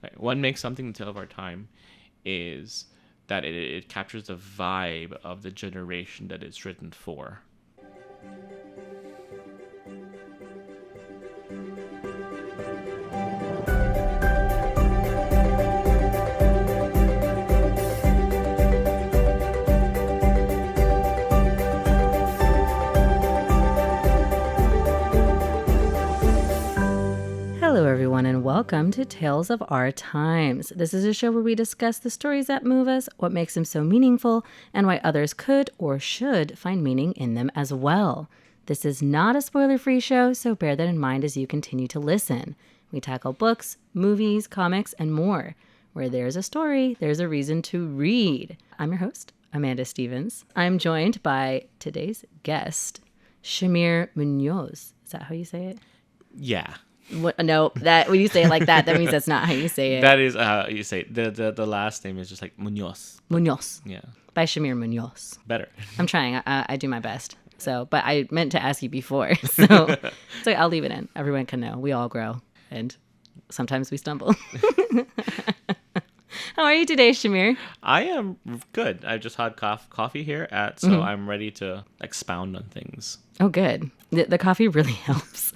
Right. What makes something the tale of our time is that it captures the vibe of the generation that it's written for. Hello, everyone, and welcome to Tales of Our Times. This is a show where we discuss the stories that move us, what makes them so meaningful, and why others could or should find meaning in them as well. This is not a spoiler-free show, so bear that in mind as you continue to listen. We tackle books, movies, comics, and more. Where there's a story, there's a reason to read. I'm your host, Amanda Stevens. I'm joined by today's guest, Shamir Munoz. Is that how you say it? Yeah. No, that when you say it like that means that's not how you say it. That is how you say it. The last name is just like Munoz. Munoz. Yeah. By Shamir Munoz. Better. I'm trying. I do my best. So, but I meant to ask you before. So I'll leave it in. Everyone can know. We all grow. And sometimes we stumble. How are you today, Shamir? I am good. I just had coffee here so I'm ready to expound on things. Oh, good. The coffee really helps.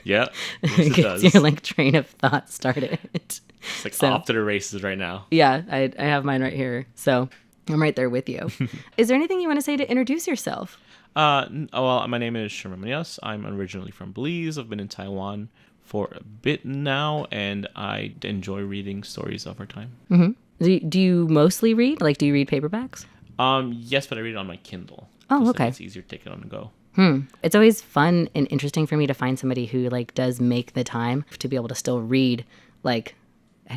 Yeah, yes, It it gets does. your train of thought started. It's like off to the races right now. Yeah, I have mine right here. So I'm right there with you. Is there anything you want to say to introduce yourself? Well, my name is Shamir Munoz. I'm originally from Belize. I've been in Taiwan for a bit now, and I enjoy reading stories of our time. Mm-hmm. Do you mostly read? Do you read paperbacks? Yes, but I read it on my Kindle. Oh, Just okay. It's easier to take it on the go. It's always fun and interesting for me to find somebody who does make the time to be able to still read. I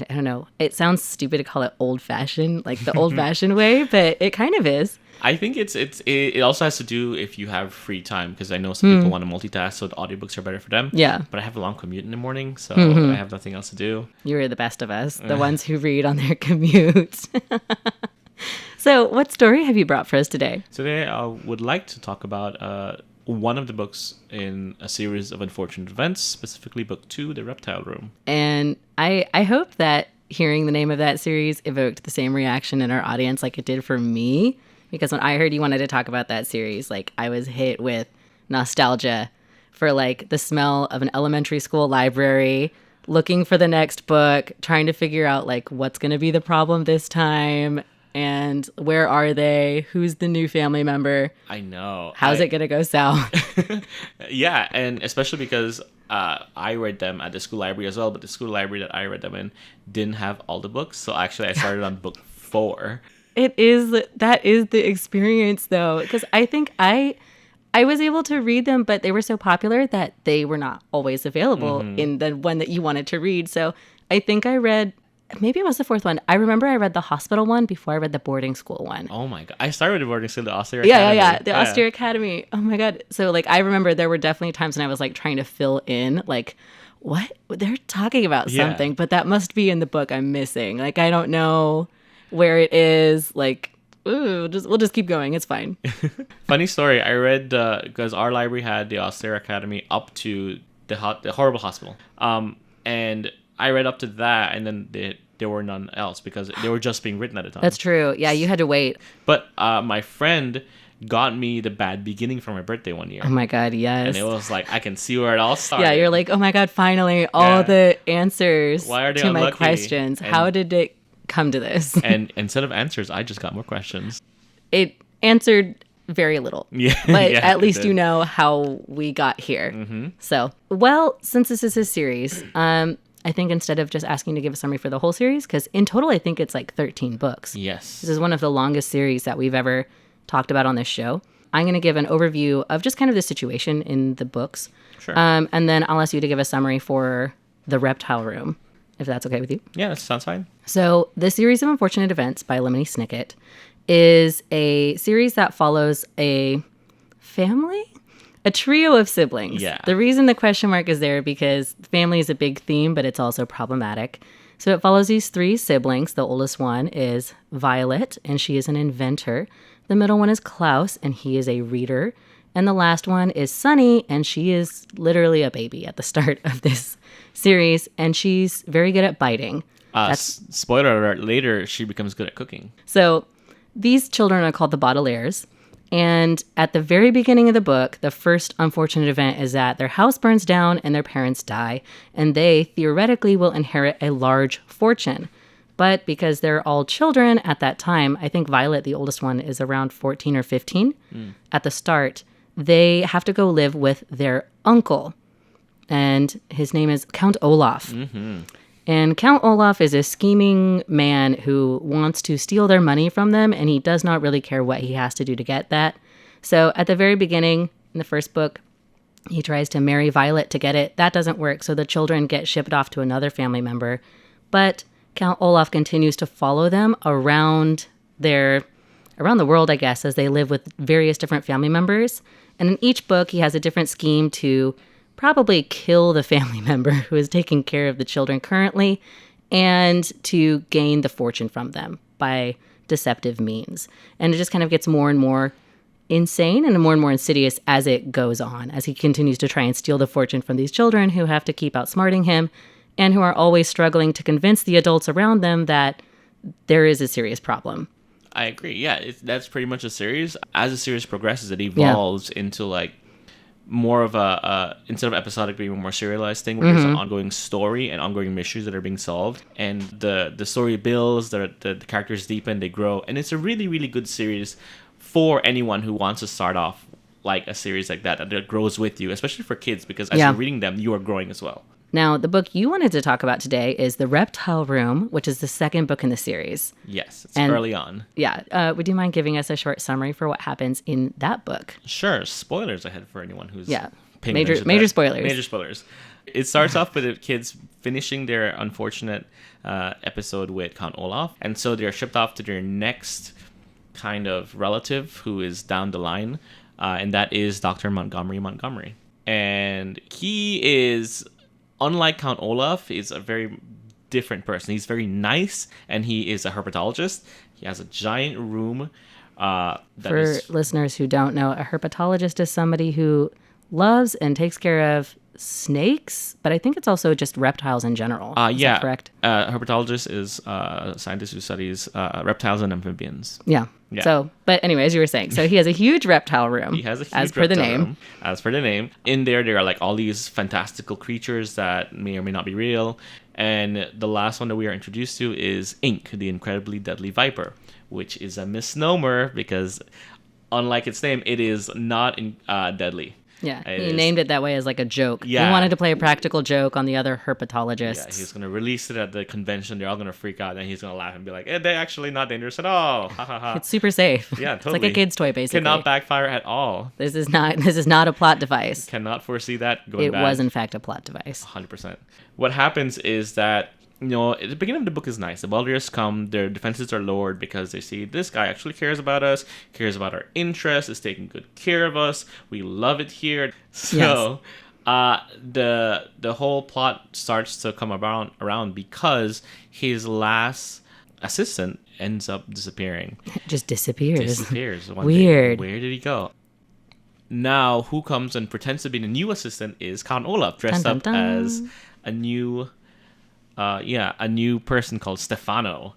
don't know. It sounds stupid to call it old fashioned, the old fashioned way, but it kind of is. I think it also has to do if you have free time, because I know some people want to multitask, so the audiobooks are better for them. Yeah. But I have a long commute in the morning, so I have nothing else to do. You're the best of us, the ones who read on their commute. So what story have you brought for us today? Today, I would like to talk about one of the books in a series of unfortunate events, specifically book 2, The Reptile Room. And I hope that hearing the name of that series evoked the same reaction in our audience like it did for me. Because when I heard you wanted to talk about that series, I was hit with nostalgia for the smell of an elementary school library, looking for the next book, trying to figure out what's going to be the problem this time. And where are they? Who's the new family member? I know. How's it going to go south? Yeah, and especially because I read them at the school library as well, but the school library that I read them in didn't have all the books. So actually, I started on book 4. That is the experience, though, because I think I was able to read them, but they were so popular that they were not always available in the one that you wanted to read. So I think I read... Maybe it was the 4th one. I remember I read the hospital one before I read the boarding school one. Oh my God. I started with the boarding school, the Austere Academy. Yeah. The Austere Academy. Oh my God. So I remember there were definitely times when I was trying to fill in what? They're talking about something, but that must be in the book I'm missing. I don't know where it is. We'll just keep going. It's fine. Funny story. I read, because our library had the Austere Academy up to the horrible hospital. And I read up to that, and then there were none else because they were just being written at the time. That's true. Yeah, you had to wait. But my friend got me The Bad Beginning for my birthday one year. Oh my God, yes. And it was I can see where it all started. Yeah, you're oh my God, finally, all the answers Why are they to my unlucky? questions. And how did it come to this? And instead of answers, I just got more questions. It answered very little. Yeah. But yeah, at least did. you know how we got here. Mm-hmm. So, since this is a series, I think instead of just asking to give a summary for the whole series, because in total I think it's 13 books. Yes. This is one of the longest series that we've ever talked about on this show. I'm going to give an overview of just kind of the situation in the books. Sure. And then I'll ask you to give a summary for The Reptile Room, if that's okay with you. Yeah, that sounds fine. So The Series of Unfortunate Events by Lemony Snicket is a series that follows a family? A trio of siblings. Yeah. The reason the question mark is there because family is a big theme, but it's also problematic. So it follows these 3 siblings. The oldest one is Violet, and she is an inventor. The middle one is Klaus, and he is a reader. And the last one is Sunny, and she is literally a baby at the start of this series, and she's very good at biting. Spoiler alert, later she becomes good at cooking. So these children are called the Baudelaires. And at the very beginning of the book, the first unfortunate event is that their house burns down and their parents die. And they theoretically will inherit a large fortune. But because they're all children at that time, I think Violet, the oldest one, is around 14 or 15 at the start, they have to go live with their uncle. And his name is Count Olaf. Mm-hmm. And Count Olaf is a scheming man who wants to steal their money from them, and he does not really care what he has to do to get that. So at the very beginning, in the first book, he tries to marry Violet to get it. That doesn't work, so the children get shipped off to another family member. But Count Olaf continues to follow them around the world, I guess, as they live with various different family members. And in each book, he has a different scheme to probably kill the family member who is taking care of the children currently and to gain the fortune from them by deceptive means. And it just kind of gets more and more insane and more and more insidious as it goes on, as he continues to try and steal the fortune from these children who have to keep outsmarting him and who are always struggling to convince the adults around them that there is a serious problem. I agree. Yeah, that's pretty much a series. As the series progresses, it evolves into like more of a instead of episodic being a more serialized thing where there's an ongoing story and ongoing mysteries that are being solved, and the story builds, the characters deepen, they grow, and it's a really, really good series for anyone who wants to start off like a series like that grows with you, especially for kids, because as you're reading them, you are growing as well. Now, the book you wanted to talk about today is The Reptile Room, which is the second book in the series. Yes, it's early on. Yeah. Would you mind giving us a short summary for what happens in that book? Sure. Spoilers ahead for anyone who's paying major spoilers. Major spoilers. It starts off with the kids finishing their unfortunate episode with Count Olaf, and so they're shipped off to their next kind of relative who is down the line, and that is Dr. Montgomery. And he is, unlike Count Olaf, is a very different person. He's very nice, and he is a herpetologist. He has a giant room. For listeners who don't know, a herpetologist is somebody who loves and takes care of snakes, but I think it's also just reptiles in general. Is that correct? Herpetologist is a scientist who studies reptiles and amphibians. Yeah. So, but anyway, as you were saying, so he has a huge reptile room. He has a huge as per the name. Room. As per the name. In there are like all these fantastical creatures that may or may not be real. And the last one that we are introduced to is Ink, the incredibly deadly viper, which is a misnomer because, unlike its name, it is not deadly. Yeah, he named it that way as like a joke. Yeah. He wanted to play a practical joke on the other herpetologists. Yeah, he's going to release it at the convention. They're all going to freak out, and he's going to laugh and be like, they're actually not dangerous at all. Ha, ha, ha. It's super safe. Yeah, totally. It's like a kid's toy, basically. Cannot backfire at all. This is not a plot device. Cannot foresee that going bad. It was, in fact, a plot device. 100%. What happens is that, at the beginning of the book is nice. The Baudelaires come, their defenses are lowered because they see this guy actually cares about us, cares about our interests, is taking good care of us. We love it here. So the whole plot starts to come around because his last assistant ends up disappearing. Just disappears. Weird. Where did he go? Now, who comes and pretends to be the new assistant is Count Olaf, dressed up as a new person called Stefano.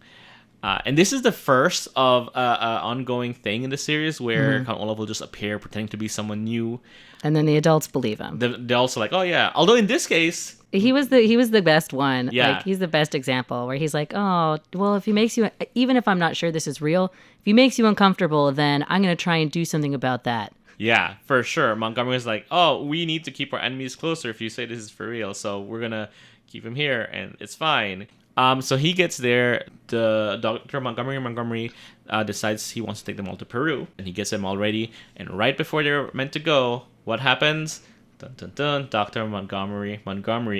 And this is the first of an ongoing thing in the series where Count Olaf will just appear pretending to be someone new. And then the adults believe him. They're also like, oh yeah. Although in this case... He was the best one. Yeah. Like, he's the best example where he's like, oh, well, if he makes you... Even if I'm not sure this is real, if he makes you uncomfortable, then I'm going to try and do something about that. Yeah, for sure. Montgomery was like, oh, we need to keep our enemies closer if you say this is for real. So we're going to keep him here, and it's fine. So he gets there. The Dr. Montgomery decides he wants to take them all to Peru, and he gets them all ready. And right before they're meant to go, what happens? Dun, dun, dun. Dr. Montgomery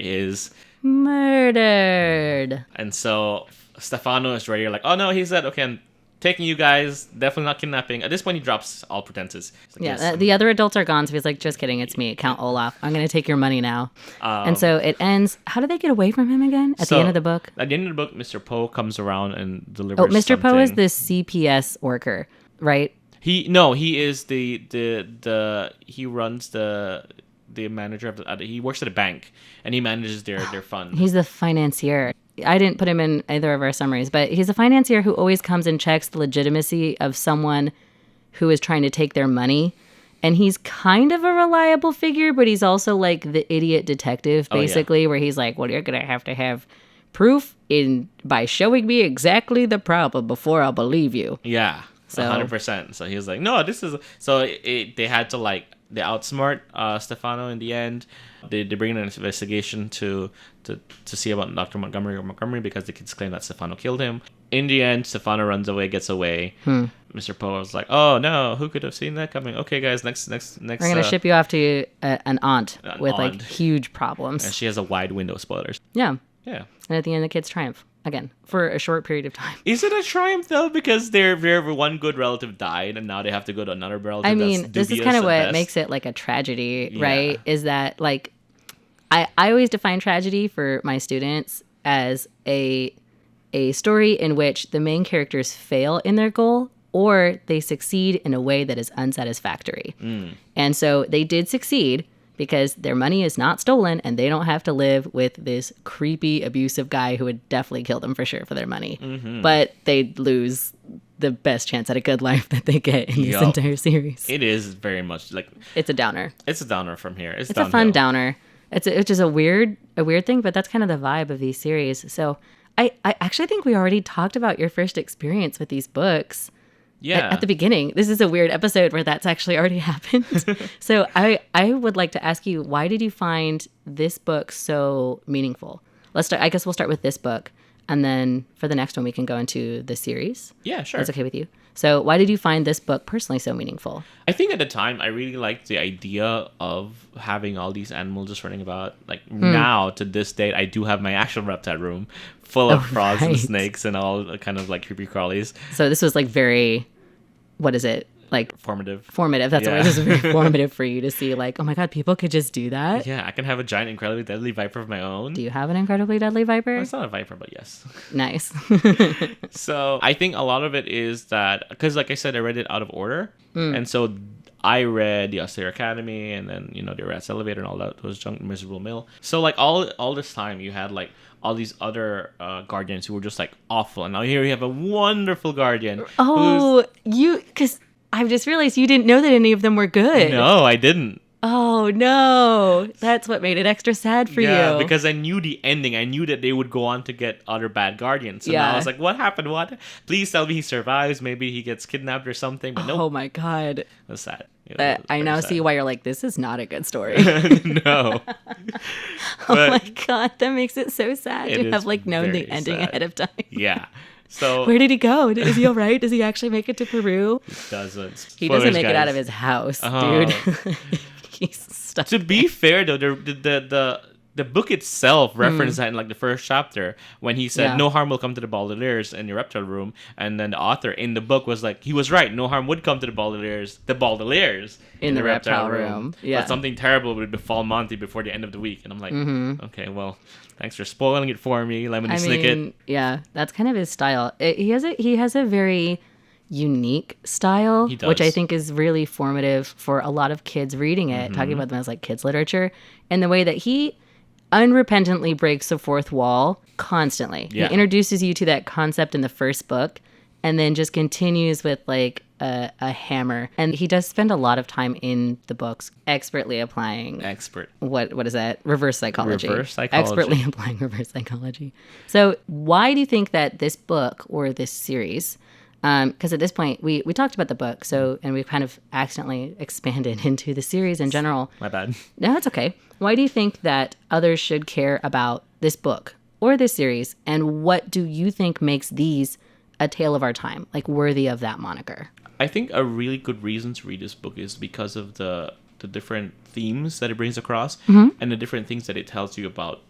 is murdered. And so Stefano is ready. Like, oh no, he's dead. Okay, I'm taking you guys. Definitely not kidnapping. At this point, he drops all pretenses. Like, the other adults are gone, so he's like, just kidding, it's me, Count Olaf. I'm going to take your money now. And so it ends. How do they get away from him again at the end of the book? At the end of the book, Mr. Poe comes around and delivers something. Mr. Poe is the CPS worker, right? He is he runs the manager of he works at a bank, and he manages their funds. He's the financier. I didn't put him in either of our summaries, but he's a financier who always comes and checks the legitimacy of someone who is trying to take their money. And he's kind of a reliable figure, but he's also like the idiot detective, basically, where he's like, well, you're going to have proof by showing me exactly the problem before I'll believe you. Yeah, So 100%. So he was like, no, this is... So they had to like... They outsmart Stefano in the end. They bring in an investigation to see about Dr. Montgomery because the kids claim that Stefano killed him. In the end, Stefano runs away, gets away. Mr. Poe was like, "Oh no, who could have seen that coming?" Okay, guys, next. We're gonna ship you off to an aunt with like huge problems, and she has a wide window. Spoilers. Yeah. Yeah. And at the end, the kids triumph again for a short period of time. Is it a triumph though? Because their one good relative died, and now they have to go to another relative. I mean, that's this is kind of what makes it like a tragedy, right? Is that like I always define tragedy for my students as a story in which the main characters fail in their goal or they succeed in a way that is unsatisfactory. And so they did succeed because their money is not stolen and they don't have to live with this creepy, abusive guy who would definitely kill them for sure for their money. But they lose the best chance at a good life that they get in this entire series. It is very much like... It's a downer. It's a downer from here. It's a fun downer. It's just a weird thing, but that's kind of the vibe of these series. So I actually think we already talked about your first experience with these books. Yeah. At the beginning. This is a weird episode where that's actually already happened. So I would like to ask you, why did you find this book so meaningful? I guess we'll start with this book. And then for the next one, we can go into the series. Yeah, sure. That's okay with you. So why did you find this book personally so meaningful? I think at the time, I really liked the idea of having all these animals just running about. Like now, to this date, I do have my actual reptile room full of frogs and snakes and all kind of like creepy crawlies. So this was like very, what is it? Like formative. That's why this is very formative for you to see like, oh my God, people could just do that. Yeah, I can have a giant, incredibly deadly viper of my own. Do you have an incredibly deadly viper? Well, it's not a viper, but yes. Nice. So I think a lot of it is that, because like I said, I read it out of order. And so I read the Austere Academy and then, the Rat's Elevator and all that, those junk Miserable Mill. So like all this time you had like all these other guardians who were just like awful. And now here you have a wonderful guardian. Oh, because I've just realized you didn't know that any of them were good. No, I didn't. Oh, no. That's what made it extra sad for you. Yeah, because I knew the ending. I knew that they would go on to get other bad guardians. So now I was like, what happened? What? Please tell me he survives. Maybe he gets kidnapped or something. But no. Oh, my God. That's sad. I now see why you're like, this is not a good story. No. Oh, my God. That makes it so sad to have like known the ending ahead of time. Yeah. So where did he go? Is he all right? Does he actually make it to Peru? He doesn't. He doesn't make it out of his house, dude. He's stuck. To be fair, though, the book itself referenced that in like the first chapter when he said no harm will come to the Baudelaires in the Reptile Room, and then the author in the book was like, he was right, no harm would come to the Baudelaires in the Reptile Room. Yeah, but something terrible would befall Monty before the end of the week. And I'm like, okay, well, thanks for spoiling it for me, Lemony Snicket. Yeah, that's kind of his style. He has a very unique style, which I think is really formative for a lot of kids reading it, talking about them as like kids literature, and the way that he unrepentantly breaks the fourth wall constantly. He introduces you to that concept in the first book and then just continues with like a hammer. And he does spend a lot of time in the books expertly applying what is that? Reverse psychology. Expertly applying reverse psychology. So why do you think that this book or this series, because at this point we talked about the book, and we've kind of accidentally expanded into the series in general. My bad. No, it's okay. Why do you think that others should care about this book or this series? And what do you think makes these a tale of our time, like worthy of that moniker? I think a really good reason to read this book is because of the different themes that it brings across and the different things that it tells you about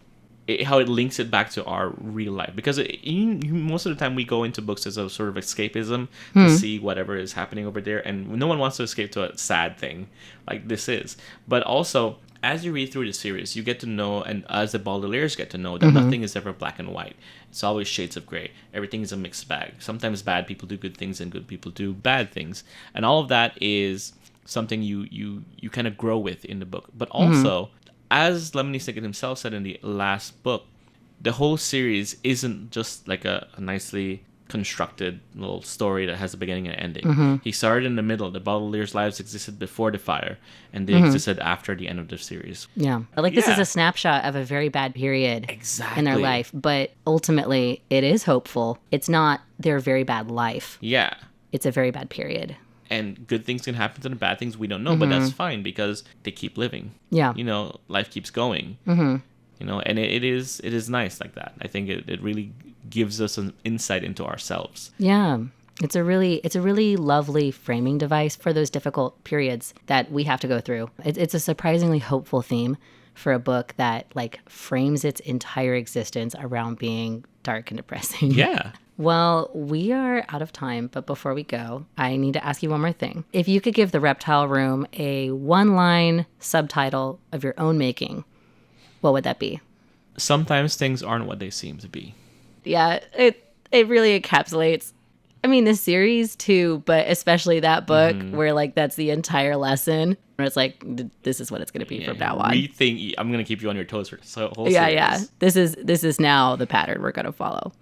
how it links it back to our real life. Because most of the time we go into books as a sort of escapism to see whatever is happening over there. And no one wants to escape to a sad thing like this is. But also, as you read through the series, you get to know, and as the Baudelaires get to know, that nothing is ever black and white. It's always shades of gray. Everything is a mixed bag. Sometimes bad people do good things and good people do bad things. And all of that is something you kind of grow with in the book. But also, as Lemony Snicket himself said in the last book, the whole series isn't just like a nicely constructed little story that has a beginning and ending. He started in the middle. The Baudelaires' lives existed before the fire, and they existed after the end of the series. Yeah. Like, this is a snapshot of a very bad period in their life, but ultimately it is hopeful. It's not their very bad life. Yeah. It's a very bad period. And good things can happen to them, bad things we don't know, but that's fine because they keep living. Yeah. You know, life keeps going. You know, and it is nice like that. I think it really gives us an insight into ourselves. Yeah. It's a really lovely framing device for those difficult periods that we have to go through. It's a surprisingly hopeful theme for a book that like frames its entire existence around being dark and depressing. Yeah. Well, we are out of time, but before we go, I need to ask you one more thing. If you could give The Reptile Room a one-line subtitle of your own making, what would that be? Sometimes things aren't what they seem to be. Yeah, it really encapsulates, I mean, the series too, but especially that book where like that's the entire lesson. Where it's like, this is what it's going to be from now on. I'm going to keep you on your toes for the whole series. Yeah. This is now the pattern we're going to follow.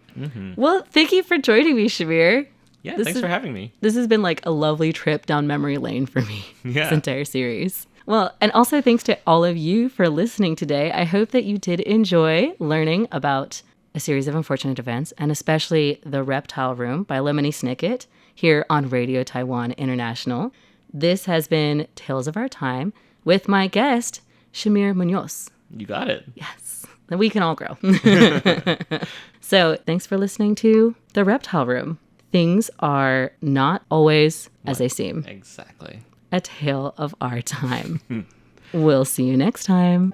Well, thank you for joining me, Shamir. Yeah, thanks for having me. This has been like a lovely trip down memory lane for me. Yeah. This entire series. Well, and also thanks to all of you for listening today. I hope that you did enjoy learning about a series of unfortunate events, and especially The Reptile Room by Lemony Snicket here on Radio Taiwan International. This has been Tales of Our Time with my guest, Shamir Munoz. You got it. Yes. We can all grow. So thanks for listening to The Reptile Room. Things are not always as they seem. Exactly. A tale of our time. We'll see you next time.